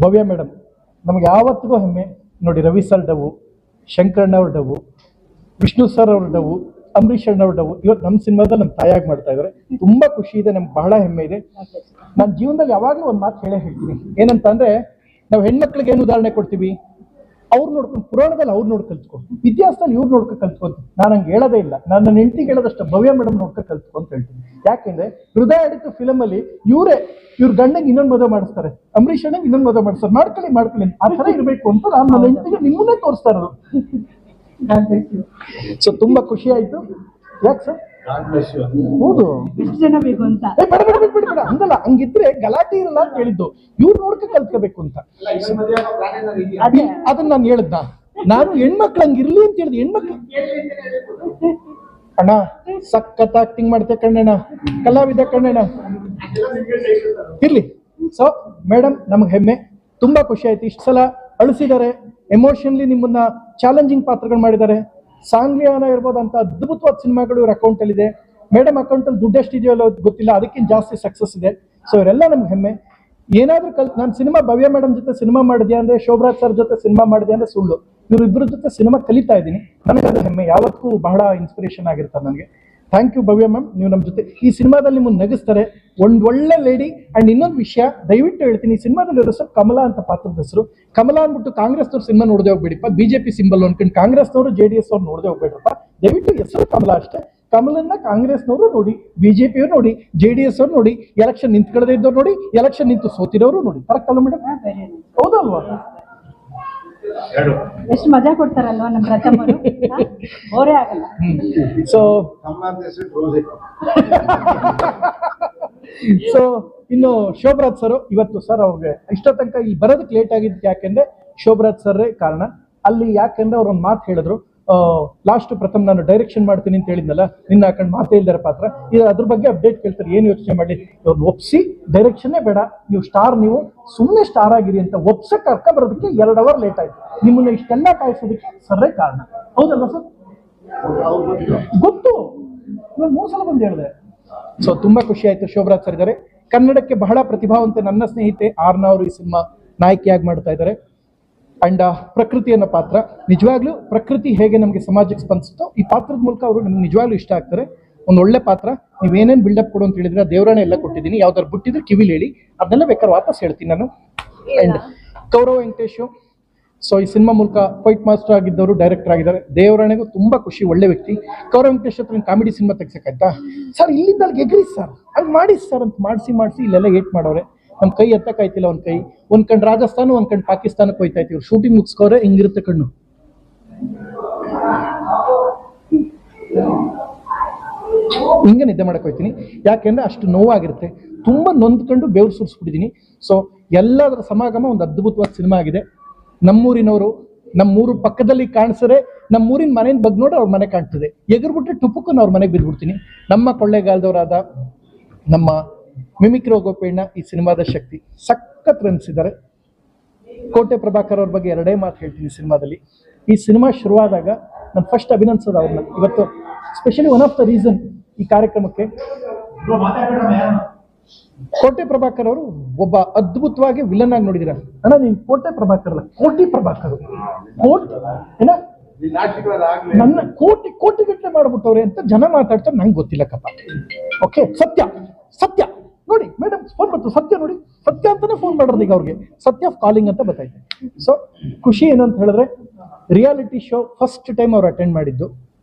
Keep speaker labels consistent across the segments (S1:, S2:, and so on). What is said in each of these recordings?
S1: ಭವ್ಯ madam ನಮ್ಗೆ ಯಾವತ್ತಿಗೂ ಹೆಮ್ಮೆ ನೋಡಿ. ರವಿ ಸರ್ ಡವು, ಶಂಕರಣ್ಣ ಅವ್ರ ಡವು, ವಿಷ್ಣು ಸರ್ ಅವ್ರ ಡವು, ಅಂಬರೀಷ್ ಅಣ್ಣ ಅವ್ರ ಡವು ಇವತ್ತು ನಮ್ಮ ಸಿನಿಮಾದಲ್ಲಿ ನಮ್ಮ ತಾಯಾಗಿ ಮಾಡ್ತಾ ಇದ್ದಾರೆ. ತುಂಬಾ ಖುಷಿ ಇದೆ, ನಮ್ಗೆ ಬಹಳ ಹೆಮ್ಮೆ ಇದೆ. ನನ್ನ ಜೀವನದಲ್ಲಿ ಯಾವಾಗಲೂ ಒಂದು ಮಾತು ಹೇಳ್ತೀನಿ, ಏನಂತ ಅಂದ್ರೆ ನಾವು ಹೆಣ್ಮಕ್ಳಿಗೆ ಏನು ಉದಾಹರಣೆ ಕೊಡ್ತೀವಿ, ಅವ್ರು ನೋಡ್ಕೊಂಡು ಪುರಾಣದಲ್ಲಿ ಅವ್ರು ನೋಡ್ ಕಲ್ತ್ಕೊ, ಇತಿಹಾಸದಲ್ಲಿ ಇವ್ರು ನೋಡ್ಕೊ ಕಲ್ತ್ಕೊಂತ. ನಾನು ಹಂಗೆ ಹೇಳೋದೇ ಇಲ್ಲ, ನಾನು ನನ್ನ ಹೆಂಡತಿಗೆ ಹೇಳೋದಷ್ಟು ಭವ್ಯ ಮೇಡಮ್ ನೋಡ್ಕೊ ಕಲ್ತ್ಕೊ ಅಂತ ಹೇಳ್ತೀನಿ. ಯಾಕೆಂದ್ರೆ ಹೃದಯ ಹಿಡಿತು ಫಿಲಮ್ ಅಲ್ಲಿ ಇವ್ರ ಗಂಡಂಗೆ ಇನ್ನೊಂದು ಮದುವೆ ಮಾಡಿಸ್ತಾರೆ, ಅಂಬರೀಷ್ ಅಣ್ಣಂಗೆ ಇನ್ನೊಂದು ಮದುವೆ ಮಾಡಿಸ್ತಾರೆ. ಮಾಡ್ಕೊಳ್ಳಿ ಆ ಥರ ಇರಬೇಕು ಅಂತ ನಾನು ನನ್ನ ಹೆಂಡತಿಗೆ ನಿಮ್ಮನ್ನೇ ತೋರಿಸ್ತಾ ಇರೋದು. ಸೊ ತುಂಬಾ ಖುಷಿ ಆಯ್ತು. ಯಾಕೆ ಸರ್? ಹೌದು,
S2: ಎಷ್ಟು ಜನ ಬೇಕು ಅಂತ
S1: ಬೇಡ ಹಂಗಲ್ಲ, ಹಂಗಿದ್ರೆ ಗಲಾಟೆ ಇರಲ್ಲ ಅಂತ ಹೇಳಿದ್ದು. ಇವ್ರು ನೋಡ್ಕೊ ಕಲ್ತ್ಕೋಬೇಕು ಅಂತ ಅದನ್ನ ನಾನು ಹೇಳ್ದ. ನಾನು ಹೆಣ್ಮಕ್ಳು ಹಂಗಿರ್ಲಿ ಅಂತ ಹೇಳಿದ್. ಹೆಣ್ಮಕ್ಳು ಅಣ್ಣ ಸಖತ್ ಆಕ್ಟಿಂಗ್ ಮಾಡ್ತೆ ಕಣ್ಣಣ್ಣ, ಕಲಾವಿದ ಕಣ್ಣಣ್ಣ ಇರ್ಲಿ. ಸೊ ಮೇಡಮ್ ನಮ್ಗೆ ಹೆಮ್ಮೆ, ತುಂಬಾ ಖುಷಿ ಆಯ್ತು. ಇಷ್ಟು ಸಲ ಅಳಿಸಿದ್ದಾರೆ, ಎಮೋಷನ್ಲಿ ನಿಮ್ಮನ್ನ ಚಾಲೆಂಜಿಂಗ್ ಪಾತ್ರಗಳು ಮಾಡಿದ್ದಾರೆ. ಸಾಂಗ್ಲಿಯಾನ ಇರ್ಬೋದಂತ ಅದ್ಭುತವಾದ ಸಿನಿಮಾಗಳು ಇವ್ರ ಅಕೌಂಟ್ ಅಲ್ಲಿ ಇದೆ. ಮೇಡಮ್ ಅಕೌಂಟ್ ಅಲ್ಲಿ ದುಡ್ಡು ಎಷ್ಟಿದೆಯೋ ಅಲ್ಲ ಗೊತ್ತಿಲ್ಲ, ಅದಕ್ಕಿಂತ ಜಾಸ್ತಿ ಸಕ್ಸಸ್ ಇದೆ. ಸೊ ಇವರೆಲ್ಲ ನಮ್ಗೆ ಹೆಮ್ಮೆ. ಏನಾದ್ರೂ ನಾನು ಸಿನಿಮಾ ಭವ್ಯ ಮೇಡಮ್ ಜೊತೆ ಸಿನಿಮಾ ಮಾಡಿದೆ ಅಂದ್ರೆ, ಶೋಭರಾಜ್ ಸರ್ ಜೊತೆ ಸಿನಿಮಾ ಮಾಡಿದೆ ಅಂದ್ರೆ ಸುಳ್ಳು. ಇವ್ರಿಬ್ಬರ ಜೊತೆ ಸಿನಿಮಾ ಕಲಿತಾ ಇದ್ದೀನಿ, ನನಗೆ ಅದು ಹೆಮ್ಮೆ. ಯಾವತ್ತೂ ಬಹಳ ಇನ್ಸ್ಪಿರೇಷನ್ ಆಗಿರ್ತಾರೆ ನನಗೆ. ಥ್ಯಾಂಕ್ ಯು ಭವ್ಯ ಮ್ಯಾಮ್, ನೀವು ನಮ್ಮ ಜೊತೆ ಈ ಸಿನಿಮಾದಲ್ಲಿ ನಿಮ್ಮನ್ನು ನಗಿಸ್ತಾರೆ. ಒಂದು ಒಳ್ಳೆ ಲೇಡಿ. ಅಂಡ್ ಇನ್ನೊಂದು ವಿಷಯ ದಯವಿಟ್ಟು ಹೇಳ್ತೀನಿ, ಈ ಸಿನಿಮಾದಲ್ಲಿ ಇರೋ ಸರ್ ಕಮಲಾ ಅಂತ ಪಾತ್ರದ ಹೆಸರು. ಕಮಲಾ ಅಂದ್ಬಿಟ್ಟು ಕಾಂಗ್ರೆಸ್ನವ್ರು ಸಿನಿಮಾ ನೋಡದೆ ಹೋಗ್ಬೇಡಿಪ್ಪ, ಬಿಜೆಪಿ ಸಿಂಬಲ್ ಅನ್ಕೊಂಡು ಕಾಂಗ್ರೆಸ್ನವರು JDS ಅವ್ರು ನೋಡದೆ ಹೋಗ್ಬೇಡ್ರಪ್ಪ. ದಯವಿಟ್ಟು ಹೆಸರು ಕಮಲಾ ಅಷ್ಟೇ. ಕಮಲನ್ನ ಕಾಂಗ್ರೆಸ್ನವರು ನೋಡಿ, ಬಿಜೆಪಿಯವರು ನೋಡಿ, JDS ಅವ್ರು ನೋಡಿ, ಎಲೆಕ್ಷನ್ ನಿಂತ್ಕೊಳ್ಳದೆ ಇದ್ದವ್ರು ನೋಡಿ, ಎಲೆಕ್ಷನ್ ನಿಂತು ಸೋತಿರೋರು ನೋಡಿ. ಕರೆಕ್ಟ್ ಅಲ್ಲ ಮೇಡಮ್? ಹೌದಲ್ವಾ?
S2: ಎಷ್ಟು ಮಜಾ ಕೊಡ್ತಾರಲ್ವಾ ನಮ್ಮ ಪ್ರಥಮರು, ಬೋರೇ ಆಗಲ್ಲ.
S1: ಸೊ ಸೊ ಇನ್ನು ಶೋಭರಾಜ್ ಸರ್ ಇವತ್ತು ಸರ್ ಅವ್ರಿಗೆ ಇಷ್ಟ ತನಕ ಇಲ್ಲಿ ಬರೋದಕ್ಕೆ ಲೇಟ್ ಆಗಿದ್ದು ಯಾಕೆಂದ್ರೆ ಶೋಭರಾಜ್ ಸರ್ರೇ ಕಾರಣ. ಅಲ್ಲಿ ಯಾಕೆಂದ್ರೆ ಅವ್ರ ಒಂದು ಮಾತು ಹೇಳಿದ್ರು, ಲಾಸ್ಟ್ ಪ್ರಥಮ್ ನಾನು ಡೈರೆಕ್ಷನ್ ಮಾಡ್ತೀನಿ ಅಂತ ಹೇಳಿದ್ನಲ್ಲ, ನಿನ್ನ ಹಾಕೊಂಡು ಮಾತೇ ಇಲ್ದಾರೆ ಪಾತ್ರ ಇದು, ಅದ್ರ ಬಗ್ಗೆ ಅಪ್ಡೇಟ್ ಕೇಳ್ತಾರೆ. ಏನು ಯೋಚನೆ ಮಾಡಿ ಅವ್ರನ್ನ ಒಪ್ಸಿ, ಡೈರೆಕ್ಷನ್ನೇ ಬೇಡ, ನೀವು ಸ್ಟಾರ್, ನೀವು ಸುಮ್ಮನೆ ಸ್ಟಾರ್ ಆಗಿರಿ ಅಂತ ಒಪ್ಸಕ್ಕೆ ಕರ್ಕ ಬರೋದಕ್ಕೆ 2 ಅವರ್ ಲೇಟ್ ಆಯ್ತು. ನಿಮ್ಮನ್ನ ಇಷ್ಟೆಲ್ಲ ಕಾಯಿಸೋದಕ್ಕೆ ಸರ್ರೇ ಕಾರಣ. ಹೌದಲ್ವಾ ಸರ್? ಗೊತ್ತು, ನಾನು 3 ಸಲ ಬಂದು ಹೇಳಿದೆ. ಸೊ ತುಂಬಾ ಖುಷಿ ಆಯ್ತು. ಶೋಭರಾಜ್ ಸರ್ ಇದ್ದಾರೆ, ಕನ್ನಡಕ್ಕೆ ಬಹಳ ಪ್ರತಿಭಾವಂತೆ ನನ್ನ ಸ್ನೇಹಿತೆ ಆರ್ನಾ ಅವರು ಈ ಸಿನಿಮಾ ನಾಯಕಿಯಾಗಿ ಮಾಡ್ತಾ ಇದ್ದಾರೆ. ಅಂಡ್ ಪ್ರಕೃತಿ ಅನ್ನೋ ಪಾತ್ರ, ನಿಜವಾಗ್ಲೂ ಪ್ರಕೃತಿ ಹೇಗೆ ನಮಗೆ ಸಮಾಜಕ್ಕೆ ಸ್ಪಂದಿಸುತ್ತೋ ಈ ಪಾತ್ರದ ಮೂಲಕ ಅವರು ನಿಮ್ಗೆ ನಿಜವಾಗ್ಲೂ ಇಷ್ಟ ಆಗ್ತಾರೆ. ಒಂದು ಒಳ್ಳೆ ಪಾತ್ರ. ನೀವೇನೇನು ಬಿಲ್ಡಪ್ ಕೊಡು ಅಂತ ಹೇಳಿದ್ರೆ ದೇವರಾಣೆ ಎಲ್ಲ ಕೊಟ್ಟಿದ್ದೀನಿ, ಯಾವ್ದಾರು ಬಿಟ್ಟಿದ್ರೆ ಕಿವಿಲಿ ಹೇಳಿ, ಅದನ್ನೆಲ್ಲ ಬೇಕಾದ್ರೆ ವಾಪಸ್ ಹೇಳ್ತೀನಿ ನಾನು. ಅಂಡ್ ಕೌರವ್ ವೆಂಕಟೇಶ್, ಸೊ ಈ ಸಿನಿಮಾ ಮೂಲಕ ಫೈಟ್ ಮಾಸ್ಟರ್ ಆಗಿದ್ದವರು ಡೈರೆಕ್ಟರ್ ಆಗಿದ್ದಾರೆ. ದೇವರಾಣೆಗೂ ತುಂಬಾ ಖುಷಿ, ಒಳ್ಳೆ ವ್ಯಕ್ತಿ. ಕೌರವ್ ವೆಂಕಟೇಶ್ ಹತ್ರ ಕಾಮಿಡಿ ಸಿನಿಮಾ ತೆಗ್ಸಕ್ಕಾಯ್ತಾ ಸರ್? ಇಲ್ಲಿಂದ ಅಲ್ಲಿಗೆ ಎಗ್ರಿ ಸರ್, ಅಲ್ಲಿ ಮಾಡಿ ಸರ್ ಅಂತ ಮಾಡಿಸಿ ಇಲ್ಲೆಲ್ಲ ಏಟ್ ಮಾಡೋರೆ. ನಮ್ಮ ಕೈ ಎತ್ತಕ್ಕಾಯ್ತಿಲ್ಲ, ಒಂದು ಕೈ ಒಂದ್ ಕಣ್ ರಾಜಸ್ಥಾನ, ಒಂದ್ ಕಣ್ ಪಾಕಿಸ್ತಾನಕ್ಕೆ ಹೋಯ್ತಾ ಇರ್ತೀವಿ. ಶೂಟಿಂಗ್ ಮುಗಿಸ್ಕೋರೆ ಹಿಂಗಿರುತ್ತೆ ಕಣ್ಣು. ಹಿಂಗೆ ನಿದ್ದೆ ಮಾಡಕ್ ಹೋಯ್ತೀನಿ, ಯಾಕೆಂದ್ರೆ ಅಷ್ಟು ನೋವಾಗಿರುತ್ತೆ. ತುಂಬಾ ನೊಂದ್ಕೊಂಡು ಬೆವ್ರು ಸುರಿಸ್ಬಿಟ್ಟಿದ್ದೀನಿ. ಸೊ ಎಲ್ಲದರ ಸಮಾಗಮ ಒಂದು ಅದ್ಭುತವಾದ ಸಿನಿಮಾ ಆಗಿದೆ. ನಮ್ಮೂರಿನವರು, ನಮ್ಮೂರು ಪಕ್ಕದಲ್ಲಿ ಕಾಣಿಸಿದ್ರೆ ನಮ್ಮೂರಿನ ಮನೆಯಿಂದ ಬಗ್ಗೆ ನೋಡ್ರೆ ಅವ್ರ ಮನೆ ಕಾಣ್ತದೆ. ಎಗರ್ಬಿಟ್ರೆ ಟುಪುಕ್ಕನ್ನು ಅವ್ರ ಮನೆಗೆ ಬಿದ್ಬಿಡ್ತೀನಿ. ನಮ್ಮ ಕೊಳ್ಳೇಗಾಲದವರಾದ ನಮ್ಮ ಮಿಮಿಕ್ರಿ ಗೋಪಣ್ಣ ಈ ಸಿನಿಮಾದ ಶಕ್ತಿ. ಸಖತ್ ರನ್ಸಿದ್ದಾರೆ. ಕೋಟೆ ಪ್ರಭಾಕರ್ ಅವ್ರ ಬಗ್ಗೆ 2 ಮಾತು ಹೇಳ್ತೀನಿ ಸಿನಿಮಾದಲ್ಲಿ. ಈ ಸಿನಿಮಾ ಶುರುವಾದಾಗ ನಾನು ಫಸ್ಟ್ ಅಭಿನಂದಿಸೋದು ಅವ್ರನ್ನ. ಇವತ್ತು specially one of the reason ಈ ಕಾರ್ಯಕ್ರಮಕ್ಕೆ, ಕೋಟೆ ಪ್ರಭಾಕರ್ ಅವರು ಒಬ್ಬ ಅದ್ಭುತವಾಗಿ ವಿಲನ್ ಆಗಿ ನೋಡಿದಿರ. ಅಣ್ಣ ನೀನ್ ಕೋಟೆ ಪ್ರಭಾಕರ್ ಅಲ್ಲ, ಕೋಟಿ ಪ್ರಭಾಕರ್. ಏನ ನನ್ನ ಕೋಟಿ ಗಟ್ಟಲೆ ಮಾಡ್ಬಿಟ್ಟವ್ರೆ ಅಂತ ಜನ ಮಾತಾಡ್ತಾರೆ, ನಂಗೆ ಗೊತ್ತಿಲ್ಲ ಕಪ್ಪ. ಓಕೆ, ಸತ್ಯ ನೋಡಿ ಮೇಡಮ್ ಫೋನ್ ಬರ್ತು, ಸತ್ಯ ನೋಡಿ, ಸತ್ಯ ಅಂತಾನೆ ಫೋನ್ ಮಾಡೋದು ಈಗ ಅವ್ರಿಗೆ. ಸತ್ಯ ಕಾಲಿಂಗ್ ಅಂತ ಬರ್ತೈತೆ. ಸೊ ಖುಷಿ ಏನು ಅಂತ ಹೇಳಿದ್ರೆ, ರಿಯಾಲಿಟಿ ಶೋ ಫಸ್ಟ್ ಟೈಮ್ ಅವ್ರು ಅಟೆಂಡ್ ಮಾಡಿದ್ದು,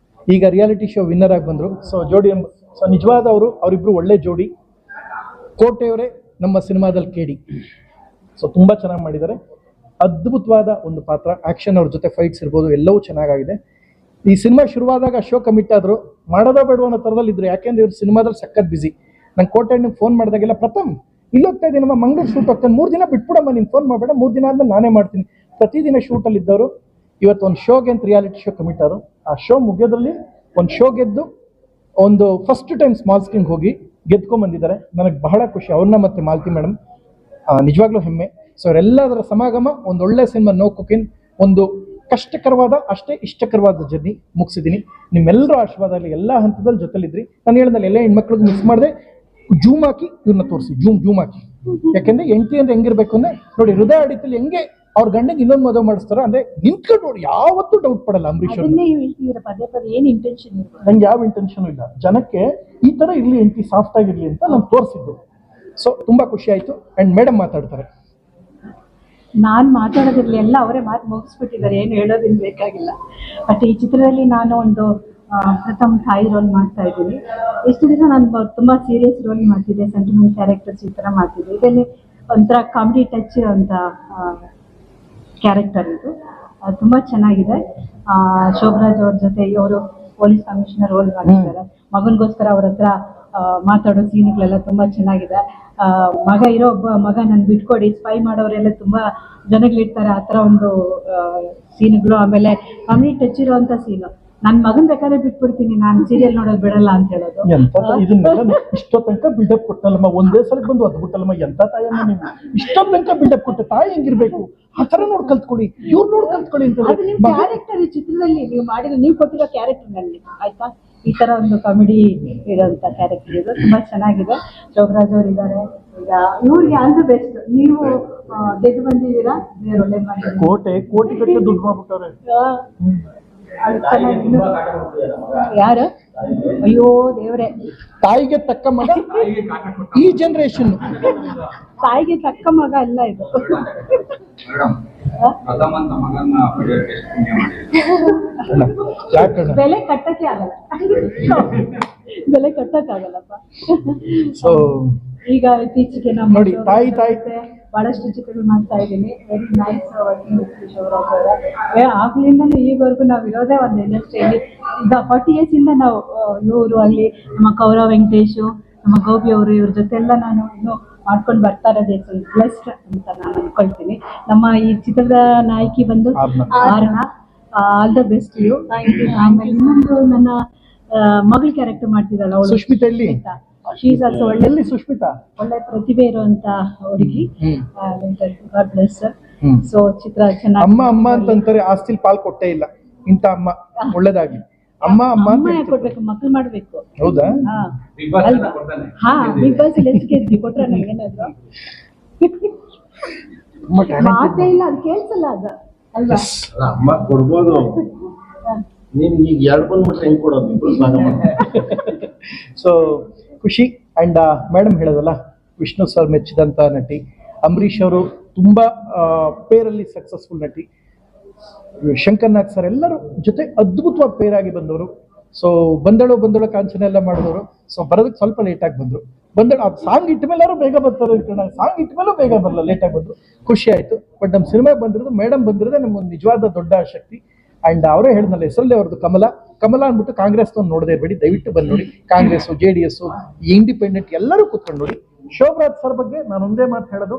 S1: ಈಗ ರಿಯಾಲಿಟಿ ಶೋ ವಿನ್ನರ್ ಆಗಿ ಬಂದ್ರು. ಸೊ ಜೋಡಿ, ಸೊ ನಿಜವಾದ ಅವರಿಬ್ರು ಒಳ್ಳೆ ಜೋಡಿ. ಕೋಟೆಯವರೇ ನಮ್ಮ ಸಿನಿಮಾದಲ್ಲಿ ಕೇಡಿ. ಸೊ ತುಂಬಾ ಚೆನ್ನಾಗಿ ಮಾಡಿದ್ದಾರೆ. ಅದ್ಭುತವಾದ ಒಂದು ಪಾತ್ರ. ಆಕ್ಷನ್, ಅವ್ರ ಜೊತೆ ಫೈಟ್ಸ್ ಇರ್ಬೋದು, ಎಲ್ಲವೂ ಚೆನ್ನಾಗಿದೆ. ಈ ಸಿನಿಮಾ ಶುರುವಾದಾಗ ಶೋ ಕಮಿಟ್ ಆದ್ರು, ಮಾಡೋದೋ ಬೇಡ ಅನ್ನೋ ಥರದಲ್ಲಿ ಇದ್ರು. ಯಾಕೆಂದ್ರೆ ಇವ್ರು ಸಿನಿಮಾದಲ್ಲಿ ಸಖತ್ ಬಿಸಿ. ನಂಗೆ ಕೋಟೆ ಅಣ್ಣಗೆ ಫೋನ್ ಮಾಡಿದಾಗೆಲ್ಲ, ಪ್ರಥಮ್ ಇಲ್ಲಿ ಹೋಗ್ತಾ ಇದ್ದೀನಿ, ನಮ್ಮ ಮಂಗಳೂರು ಶೂಟ್ ಹೋಗ್ತಾನೆ, 3 ದಿನ ಬಿಟ್ಬಿಡಮ್ಮ, ನೀನು ಫೋನ್ ಮಾಡಬೇಡ, 3 ದಿನ ಆದ್ಮೇಲೆ ನಾನೇ ಮಾಡ್ತೀನಿ. ಪ್ರತಿದಿನ ಶೂಟಲ್ಲಿ ಇದ್ದವರು ಇವತ್ತು ಒಂದು ಶೋಗೆ ಅಂತ ರಿಯಾಲಿಟಿ ಶೋ ಕಮಿಟ್ ಆದ್ರು. ಆ ಶೋ ಮುಗಿಯೋದ್ರಲ್ಲಿ ಒಂದು ಶೋ ಗೆದ್ದು ಒಂದು ಫಸ್ಟ್ ಟೈಮ್ ಸ್ಮಾಲ್ ಸ್ಕ್ರೀನ್ ಹೋಗಿ ಗೆದ್ಕೊಂಡ್ಬಂದಿದ್ದಾರೆ. ನನಗೆ ಬಹಳ ಖುಷಿ. ಅವ್ರನ್ನ ಮತ್ತೆ ಮಾಲತಿ ಮೇಡಮ್ ನಿಜವಾಗ್ಲೂ ಹೆಮ್ಮೆ. ಸೊ ಅವರೆಲ್ಲದರ ಸಮಾಗಮ ಒಂದು ಒಳ್ಳೆ ಸಿನಿಮಾ. ನೋ ಕುಕಿನ್ ಒಂದು ಕಷ್ಟಕರವಾದ ಅಷ್ಟೇ ಇಷ್ಟಕರವಾದ ಜರ್ನಿ ಮುಗಿಸಿದ್ದೀನಿ. ನಿಮ್ಮೆಲ್ಲರೂ ಆಶೀರ್ವಾದದಲ್ಲಿ ಎಲ್ಲ ಹಂತದಲ್ಲಿ ಜೊತೆಲಿದ್ರಿ. ನಾನು ಹೇಳಿದಲ್ಲಿ ಎಲ್ಲ ಹೆಣ್ಮಕ್ಳಿಗೆ ಮಿಸ್ ಮಾಡಿದೆ. ಜೂಮ್ ಹಾಕಿ ಇವ್ರನ್ನ ತೋರಿಸಿ, ಜೂಮ್ ಹಾಕಿ ಯಾಕಂದ್ರೆ ಹೆಂಡತಿ ಅಂದ್ರೆ ಹೆಂಗಿರ್ಬೇಕು ಅಂದ್ರೆ ನೋಡಿ, ಹೃದಯ ಆಡಿತಲ್ಲಿ ಹೆಂಗೆ ಅವ್ರ ಗಂಡಗೆ ಇನ್ನೊಂದು ಮದುವೆ ಮಾಡಿಸ್ತಾರ ಅಂದ್ರೆ ನಿಂತ್ಕೊಂಡು ನೋಡಿ, ಯಾವತ್ತೂ ಡೌಟ್ ಪಡಲ್ಲ ಅಂಬರೀಷ್ ಅವ್ರು.
S2: ಅದನ್ನೇ ಹೇಳ್ತಿದ್ದೀರ ಪದೇ ಪದೇ, ಏನ್ ಇಂಟೆನ್ಷನ್ ಇರ್ಬೋದು?
S1: ನಂಗೆ ಯಾವ ಇಂಟೆನ್ಷನ್ ಇಲ್ಲ, ಜನಕ್ಕೆ ಈ ತರ ಇರ್ಲಿ, ಹೆಂಡತಿ ಸಾಫ್ಟ್ ಆಗಿರ್ಲಿ ಅಂತ ನಾನು ತೋರಿಸಿದ್ದು. ಸೊ ತುಂಬಾ ಖುಷಿ ಆಯ್ತು. ಅಂಡ್ ಮೇಡಮ್ ಮಾತಾಡ್ತಾರೆ.
S2: ನಾನ್ ಮಾತಾಡೋದಿರ್ಲಿ, ಎಲ್ಲ ಅವರೇ ಮಾತು ಮುಗಿಸ್ಬಿಟ್ಟಿದ್ದಾರೆ, ಏನು ಹೇಳೋದಿಲ್ಲ, ಬೇಕಾಗಿಲ್ಲ. ಬಟ್ ಈ ಚಿತ್ರದಲ್ಲಿ ನಾನು ಒಂದು ಪ್ರಥಮ ತಾಯಿ ರೋಲ್ ಮಾಡ್ತಾ ಇದ್ದೀನಿ. ಎಷ್ಟು ದಿವಸ ನಾನು ತುಂಬಾ ಸೀರಿಯಸ್ ರೋಲ್ ಮಾಡ್ತಿದ್ದೆ, ಸೆಂಟಿಮೆಂಟ್ ಕ್ಯಾರೆಕ್ಟರ್ಸ್ ಈ ಥರ ಮಾಡ್ತಿದ್ದೆ. ಇದರಲ್ಲಿ ಒಂಥರ ಕಾಮಿಡಿ ಟಚ್ ಅಂತ ಕ್ಯಾರೆಕ್ಟರ್ ಇದು. ತುಂಬ ಚೆನ್ನಾಗಿದೆ. ಶೋಭರಾಜ್ ಅವ್ರ ಜೊತೆ ಇವರು ಪೊಲೀಸ್ ಕಮಿಷನರ್ ರೋಲ್ ಮಾಡಿದ್ದಾರೆ. ಮಗನಿಗೋಸ್ಕರ ಅವ್ರ ಹತ್ರ ಮಾತಾಡೋ ಸೀನ್ಗಳೆಲ್ಲ ತುಂಬ ಚೆನ್ನಾಗಿದೆ. ಮಗ ಇರೋ ಒಬ್ಬ ಮಗ ನನ್ ಬಿಟ್ಕೊಡಿ, ಸ್ಪೈ ಮಾಡೋರೆಲ್ಲ ತುಂಬಾ ಜನಗಳಿರ್ತಾರೆ, ಆ ಥರ ಒಂದು ಸೀನ್ಗಳು. ಆಮೇಲೆ ಕಾಮಿಡಿ ಟಚ್ ಇರೋವಂಥ ಸೀನು, ನನ್ನ ಮಗನ್ ಬೇಕಾದ್ರೆ ಬಿಟ್ಬಿಡ್ತೀನಿ, ನಾನು ಸೀರಿಯಲ್ ನೋಡೋದು ಬಿಡಲ್ಲ ಅಂತ ಹೇಳೋದು.
S1: ಇದನ್ನೆಲ್ಲ ಇಷ್ಟೋ ತನಕ ಬಿಲ್ಡಪ್ ಕೊಟ್ಟಲ್ಲಮ್ಮ, ಒಂದೇ ಸಲ ಬಂದು ಅದ್ಬಿಟ್ಟಲ್ಲಮ್ಮ, ಎಂತ ತಾಯಮ್ಮ ನೀವು, ಇಷ್ಟೋ ತನಕ ಬಿಲ್ಡಪ್ ಕೊಟ್ಟೆ, ತಾಯಿ ಹೆಂಗಿರ್ಬೇಕು ಆ ಥರ ನೋಡಿ ಕಲ್ತ್ಕೊಳ್ಳಿ, ಇವ್ರು ನೋಡಿ ಕಲ್ತ್ಕೊಳ್ಳಿ ಅಂತ.
S2: ಅದು ನಿಮ್ಮ ಕ್ಯಾರೆಕ್ಟರ್ ಚಿತ್ರದಲ್ಲಿ ನೀವು ಮಾಡಿರೋ, ನೀವು ಕೊಟ್ಟಿರೋ ಕ್ಯಾರೆಕ್ಟರ್ ನಲ್ಲಿ ಆಯ್ತಾ, ಈ ತರ ಒಂದು ಕಾಮಿಡಿ ಇರೋಂಥ ಕ್ಯಾರೆಕ್ಟರ್ ಇದು. ತುಂಬಾ ಚೆನ್ನಾಗಿದೆ. ಶೋಭರಾಜ್ ಅವ್ರು ಇದ್ದಾರೆ. ಈಗ ಇವ್ರಿಗೆ ಆಲ್ ದ ಬೆಸ್ಟ್. ನೀವು ಗೆದ್ದು ಬಂದಿದ್ದೀರಾ, ದೇವ್ರು ಒಳ್ಳೆ ಮಾಡಿ.
S1: ಕೋಟೆ ಕೋಟಿ ಗಟ್ಟಲೆ ದುಡ್ಡು ಮಾಡ್ಬಿಟ್ಟವ್ರೆ.
S2: ಯಾರು? ಅಯ್ಯೋ ದೇವ್ರೆ,
S1: ತಾಯಿಗೆ ತಕ್ಕ ಮಗ ಈ ಜನರೇಷನ್.
S2: ತಾಯಿಗೆ ತಕ್ಕ ಮಗ ಅಲ್ಲ ಇದು. ಬೆಲೆ ಕಟ್ಟಕ್ಕೆ ಆಗಲ್ಲ, ಬೆಲೆ ಕಟ್ಟಕ್ಕಾಗಲ್ಲಪ್ಪ.
S1: ಸೊ
S2: ಈಗ ಇತ್ತೀಚೆಗೆ ನಮ್ಮ
S1: ನೋಡಿ, ತಾಯಿ
S2: ಬಹಳಷ್ಟು ಚಿತ್ರಗಳು ಮಾಡ್ತಾ ಇದ್ದೀನಿ. Very nice working with Sobhraj ಅವರ. ಆಗ್ಲಿಂದಲೂ ಈವರೆಗೂ ನಾವು ಇರೋದೇ ಒಂದು ಇಂಡಸ್ಟ್ರಿಯಲ್ಲಿ. ಈಗ 40 years ಇಂದ ನಾವು ಇವರು ಅಲ್ಲಿ ನಮ್ಮ ಕೌರವ್ ವೆಂಕಟೇಶು, ನಮ್ಮ ಗೋಪಿ ಅವರು, ಇವ್ರ ಜೊತೆ ಎಲ್ಲ ನಾನು ಇನ್ನೂ ಮಾಡ್ಕೊಂಡು ಬರ್ತಾ ಇರೋದೇ ಬ್ಲೆಸ್ಡ್ ಅಂತ ನಾನು ಅನ್ಕೊಳ್ತೀನಿ. ನಮ್ಮ ಈ ಚಿತ್ರದ ನಾಯಕಿ ಬಂದು ಆರ್ನ. All the best you. ಆಮೇಲೆ ಇನ್ನೊಂದು ನನ್ನ ಮಗಳ ಕ್ಯಾರೆಕ್ಟರ್ ಮಾಡ್ತಿದ್ದಾಳೆ ಅವಳು,
S1: ಸುಷ್ಮಿತಾ. ಇಲ್ಲಿ
S2: ಶೀಸ್ ಆಲ್ಸೋ ಒಳ್ಳೆ
S1: ಸುಷ್ಮಿತಾ,
S2: ಒಳ್ಳೆ ಪ್ರತಿಭೆ ಇರುವಂತ ಹುಡುಗಿ. God bless. ಸೊ ಚಿತ್ರ ಚೆನ್ನಾಗಿ.
S1: ಅಮ್ಮ ಅಮ್ಮ ಅಂತಂತಾರೆ, ಆಸ್ತಿಲ್ ಪಾಲ್ ಕೊಟ್ಟೇ ಇಲ್ಲ ಇಂಥ ಅಮ್ಮ. ಒಳ್ಳೇದಾಗ್ಲಿ. ಅಮ್ಮ ಅಮ್ಮ
S2: ಯಾಕೆ ಕೊಡ್ಬೇಕು, ಮಕ್ಳು ಮಾಡ್ಬೇಕು.
S1: ಹೌದಾ?
S2: ಹಾ, ಬಿಗ್ ಬಾಸ್ ಗೆದ್ದಿ ಕೊಟ್ರೆ ನಂಗೇನಾದ್ರು ಮಾತೇ ಇಲ್ಲ, ಅದು ಕೇಳ್ಸಲ್ಲ ಅದು ಅಲ್ವಾ?
S3: ಅಮ್ಮ ಕೊಡ್ಬೋದು, ನೀನ್ ಈಗ 2 ಬಂದ್ಬಿಟ್ರೆ ಹೆಂಗ್ ಕೊಡೋದು?
S1: ಸೊ ಖುಷಿ. ಅಂಡ್ ಮೇಡಮ್ ಹೇಳೋದಲ್ಲ, ವಿಷ್ಣು ಸರ್ ಮೆಚ್ಚಿದಂತ ನಟಿ, ಅಂಬರೀಷ್ ಅವರು ತುಂಬಾ ಪೇರಲ್ಲಿ ಸಕ್ಸಸ್ಫುಲ್ ನಟಿ, ಶಂಕರ್ ನಾಗ್ ಸರ್ ಎಲ್ಲರೂ ಜೊತೆ ಅದ್ಭುತವಾಗಿ ಪೇರಾಗಿ ಬಂದವರು. ಸೊ ಬಂದಳು ಕಾಂಚನ ಎಲ್ಲ ಮಾಡಿದವರು. ಸೊ ಬರೋದಕ್ಕೆ ಸ್ವಲ್ಪ ಲೇಟಾಗಿ ಬಂದರು. ಬಂದಳು ಆ ಸಾಂಗ್ ಇಟ್ಟ ಮೇಲಾರು ಬೇಗ ಬರ್ತಾರೆ, ಸಾಂಗ್ ಇಟ್ಟ ಮೇಲೂ ಬೇಗ ಬರಲ್ಲ, ಲೇಟಾಗಿ ಬಂದರು. ಖುಷಿ ಆಯ್ತು. ಬಟ್ ನಮ್ಮ ಸಿನಿಮಾಗೆ ಬಂದಿರೋದು ಮೇಡಮ್ ಬಂದಿರೋದೇ ನಮ್ಗೊಂದು ನಿಜವಾದ ದೊಡ್ಡ ಶಕ್ತಿ. ಅಂಡ್ ಅವರೇ ಹೇಳಿದ್ನಲ್ಲ, ಹೆಸರಲ್ಲೇ ಅವ್ರದ್ದು ಕಮಲ ಅಂದ್ಬಿಟ್ಟು ಕಾಂಗ್ರೆಸ್ ನೋಡದೇ ಇರಬೇಡಿ, ದಯವಿಟ್ಟು ಬಂದು ನೋಡಿ. ಕಾಂಗ್ರೆಸ್, JDS, ಇಂಡಿಪೆಂಡೆಂಟ್ ಎಲ್ಲರೂ ಕೂತ್ಕೊಂಡು ನೋಡಿ. ಶೋಭರಾಜ್ ಸರ್ ಬಗ್ಗೆ ನಾನು ಒಂದೇ ಮಾತು ಹೇಳೋದು,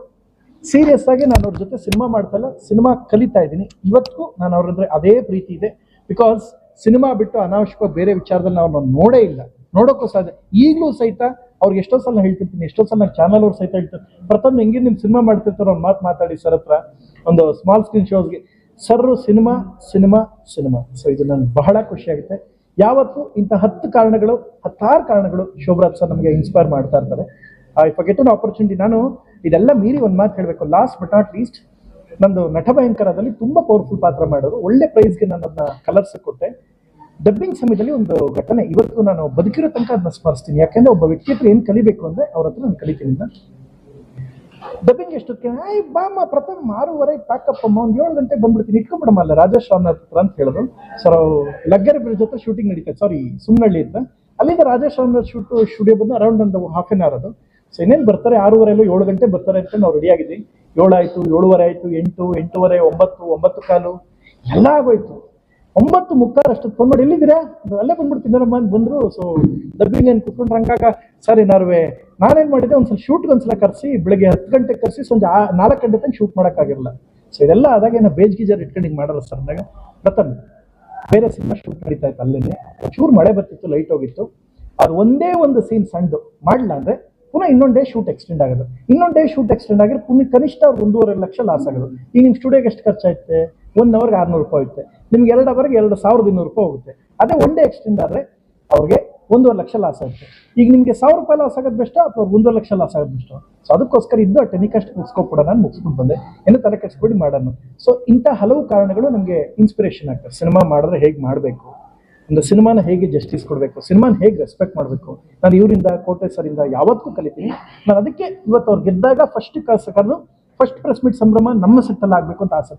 S1: ಸೀರಿಯಸ್ ಆಗಿ ನಾನು ಅವ್ರ ಜೊತೆ ಸಿನಿಮಾ ಮಾಡ್ತಾ ಇಲ್ಲ, ಸಿನಿಮಾ ಕಲಿತಾ ಇದ್ದೀನಿ. ಇವತ್ತು ನಾನು ಅವ್ರಂದ್ರೆ ಅದೇ ಪ್ರೀತಿ ಇದೆ. ಬಿಕಾಸ್ ಸಿನಿಮಾ ಬಿಟ್ಟು ಅನಾವಶ್ಯಕವಾಗಿ ಬೇರೆ ವಿಚಾರದಲ್ಲಿ ನಾವು ನೋಡೇ ಇಲ್ಲ, ನೋಡೋಕ್ಕೂ ಸಾಧ್ಯ. ಈಗಲೂ ಸಹಿತ ಅವ್ರಿಗೆ ಎಷ್ಟೋ ಸಲ ಹೇಳ್ತಿರ್ತೀನಿ, ಎಷ್ಟೋ ಸಲ ನಾನು ಚಾನಲ್ ಅವ್ರು ಸಹಿತ ಹೇಳ್ತೀನಿ, ಪ್ರಥಮ್ ಹೆಂಗೆ ನಿಮ್ಮ ಸಿನಿಮಾ ಮಾಡ್ತಿರ್ತಾರೋ ಅವ್ರು ಮಾತಾಡಿ ಸರ್ ಹತ್ರ, ಒಂದು ಸ್ಮಾಲ್ ಸ್ಕ್ರೀನ್ ಶೋಸ್ಗೆ ಸರ್ ಸಿನಿಮಾ. ಸೊ ಇದು ನನಗೆ ಬಹಳ ಖುಷಿ ಆಗುತ್ತೆ. ಯಾವತ್ತು ಇಂಥ 10 ಕಾರಣಗಳು ಶೋಭರಾಜ್ ಸರ್ ನಮಗೆ ಇನ್ಸ್ಪೈರ್ ಮಾಡ್ತಾ ಇರ್ತಾರೆ. If I get an opportunity, ನಾನು ಇದೆಲ್ಲ ಮೀರಿ ಒಂದು ಮಾತು ಹೇಳಬೇಕು. ಲಾಸ್ಟ್ ಬಟ್ ನಾಟ್ ಲೀಸ್ಟ್, ನಂದು ನಟ ಭಯಂಕರದಲ್ಲಿ ತುಂಬಾ ಪವರ್ಫುಲ್ ಪಾತ್ರ ಮಾಡೋರು, ಒಳ್ಳೆ ಪ್ರೈಸ್ಗೆ ನಾನು ಅದನ್ನ ಕಲರ್ಸ್ ಕೊಟ್ಟೆ. ಡಬ್ಬಿಂಗ್ ಸಮಯದಲ್ಲಿ ಒಂದು ಘಟನೆ ಇವತ್ತು ನಾನು ಬದುಕಿರೋ ತನಕ ಅದನ್ನ ಸ್ಮರಿಸ್ತೀನಿ. ಯಾಕೆಂದ್ರೆ ಒಬ್ಬ ವ್ಯಕ್ತಿ ಹತ್ರ ಏನು ಕಲಿಬೇಕು ಅಂದ್ರೆ ಅವ್ರ ಹತ್ರ ನಾನು ಕಲಿತೀನಿ. ಡಬ್ಬಿಂಗ್ ಎಷ್ಟೊತ್ತಿಗೆ ಬಾಮ್ಮ ಪ್ರಥಮ 6:30 ಪ್ಯಾಕಪ್ ಅಮ್ಮ, ಒಂದು 7 ಗಂಟೆಗೆ ಬಂದ್ಬಿಡ್ತೀನಿ, ಇಟ್ಕೊಂಡ್ಬಿಡಮ್ಮ ಅಲ್ಲ ರಾಜೇಶ್ ರಾಮನಾಥ್ ಹತ್ರ ಅಂತ ಹೇಳಿದ್ರು. ಸರ್ ಲಗ್ಗೆರೆ ಬ್ರಿಡ್ಜ್ ಹತ್ರ ಶೂಟಿಂಗ್ ನಡೀತದೆ, ಸಾರಿ ಸುಮ್ನಳ್ಳಿ ಇದ್ದ, ಅಲ್ಲಿಂದ ರಾಜೇಶ್ ರಾಮನಾಥ್ ಸ್ಟುಡಿಯೋ ಬಂದು ಅರೌಂಡ್ ಒಂದು ½ an hour ಅದು. ಸೊ ಇನ್ನೇನು ಬರ್ತಾರೆ 6:30 7 ಗಂಟೆ ಬರ್ತಾರೆ ಅಂತ ನಾವು ರೆಡಿ ಆಗಿದ್ವಿ. 7 ಆಯ್ತು, 7:15 ಆಯ್ತು, 8, 8:30, 9, 9:15 ಎಲ್ಲ ಆಗೋಯ್ತು. 9:45 ಅಷ್ಟೊತ್ತು ಫೋನ್ ಮಾಡಿ, ಎಲ್ಲಿದ್ದೀರಾ, ಅಲ್ಲೇ ಬಂದ್ಬಿಡ್ತೀನಿ ಅಂತ ಬಂದ್ರು. ಸೊ ಡಬ್ಬಿಂಗ್ ಏನು ಕುತ್ಕೊಂಡ್ರೆ ಹಂಗಾಗ ಸರ್ ಏನಾರುವೆ ನಾನೇನು ಮಾಡಿದ್ದೆ, ಒಂದ್ಸಲ ಶೂಟ್ಗೆ ಒಂದ್ಸಲ ಕರೆಸಿ, ಬೆಳಗ್ಗೆ 10 ಗಂಟೆಗೆ ಕರೆಸಿ, ಸಂಜೆ 4 ಗಂಟೆ ತನಕ ಶೂಟ್ ಮಾಡೋಕ್ಕಾಗಿರಲ್ಲ. ಸೊ ಇದೆಲ್ಲ ಆದಾಗ ಏನೋ ಬೇಜ್ ಗೀಜರ್ ಇಟ್ಕೊಂಡು ಹಿಂಗೆ ಮಾಡಲ್ಲ ಸರ್ ಅಂದಾಗ. ಪ್ರಥಮ್ ಬೇರೆ ಸಿನಿಮಾ ಶೂಟ್ ನಡೀತಾ ಇತ್ತು, ಅಲ್ಲೇ ಚೂರು ಮಳೆ ಬರ್ತಿತ್ತು, ಲೈಟ್ ಹೋಗಿತ್ತು. ಅದು ಒಂದೇ ಒಂದು ಸೀನ್ ಸಣ್ಣದು ಮಾಡಲಿಲ್ಲ ಅಂದರೆ ಪುನಃ ಇನ್ನೊಂದು ಡೇ ಶೂಟ್ ಎಕ್ಸ್ಟೆಂಡ್ ಆಗೋದು, ಇನ್ನೊಂದು ಡೇ ಶೂಟ್ ಎಕ್ಸ್ಟೆಂಡ್ ಆಗಿದ್ರೆ ಪುನಃ ಕನಿಷ್ಠ ಅವ್ರಿಗೆ 1.5 ಲಕ್ಷ ಲಾಸ್ ಆಗೋದು. ಈಗ ನಿಮ್ಮ ಸ್ಟುಡಿಯೋಗೆ ಎಷ್ಟು ಖರ್ಚಾಯ್ತೆ? 1 ಅವರ್ಗೆ 600 ರೂಪಾಯಿ ಹೋಗುತ್ತೆ, ನಿಮ್ಗೆ 2 ಅವರ್ಗೆ 2,200 ರೂಪಾಯಿ ಹೋಗುತ್ತೆ. ಅದೇ 1 ಡೇ ಎಕ್ಸ್ಟೆಂಡ್ ಆದರೆ ಅವ್ರಿಗೆ 1.5 ಲಕ್ಷ ಲಾಸ್ ಆಗುತ್ತೆ. ಈಗ ನಿಮ್ಗೆ 1,000 ರೂಪಾಯಿ ಲಾಸ್ ಆಗೋದು ಬೆಸ್ಟ್ ಅಥವಾ 1.5 ಲಕ್ಷ ಲಾಸ್ ಆಗೋದು ಬೆಸ್ಟ್? ಸೊ ಅದಕ್ಕೋಸ್ಕರ ಇದ್ದು ಟೆನಿಕಸ್ಟ್ ಮುಗಿಸ್ಕೊಬಿಡ ನಾನು ಮುಗಿಸ್ಕೊಂಡು ಬಂದೆ, ಏನು ತಲೆ ಕೆಡಿಸ್ಬಿಡಿ ಮಾಡೋಣ. ಸೊ ಇಂಥ ಹಲವು ಕಾರಣಗಳು ನಮಗೆ ಇನ್ಸ್ಪಿರೇಷನ್ ಆಗ್ತದೆ. ಸಿನಿಮಾ ಮಾಡಿದ್ರೆ ಹೇಗೆ ಮಾಡಬೇಕು, ಒಂದು ಸಿನಿಮಾನ ಹೇಗೆ ಜಸ್ಟಿಸ್ ಕೊಡಬೇಕು, ಸಿನಿಮಾನ ಹೇಗೆ ರೆಸ್ಪೆಕ್ಟ್ ಮಾಡಬೇಕು. ನಾನು ಇವರಿಂದ ಕೋಟೆ ಸರಿಂದ ಯಾವತ್ತೂ ಕಲಿತೀನಿ. ನಾನು ಅದಕ್ಕೆ ಇವತ್ತು ಅವ್ರು ಗೆದ್ದಾಗ ಫಸ್ಟ್ ಕರೆದು ಫಸ್ಟ್ ಪ್ರೆಸ್ ಮೀಟ್ ಸಂಭ್ರಮ ನಮ್ಮ ಸೆಟ್ಟಲ್ಲಿ ಆಗಬೇಕು ಅಂತ ಆಸೆ.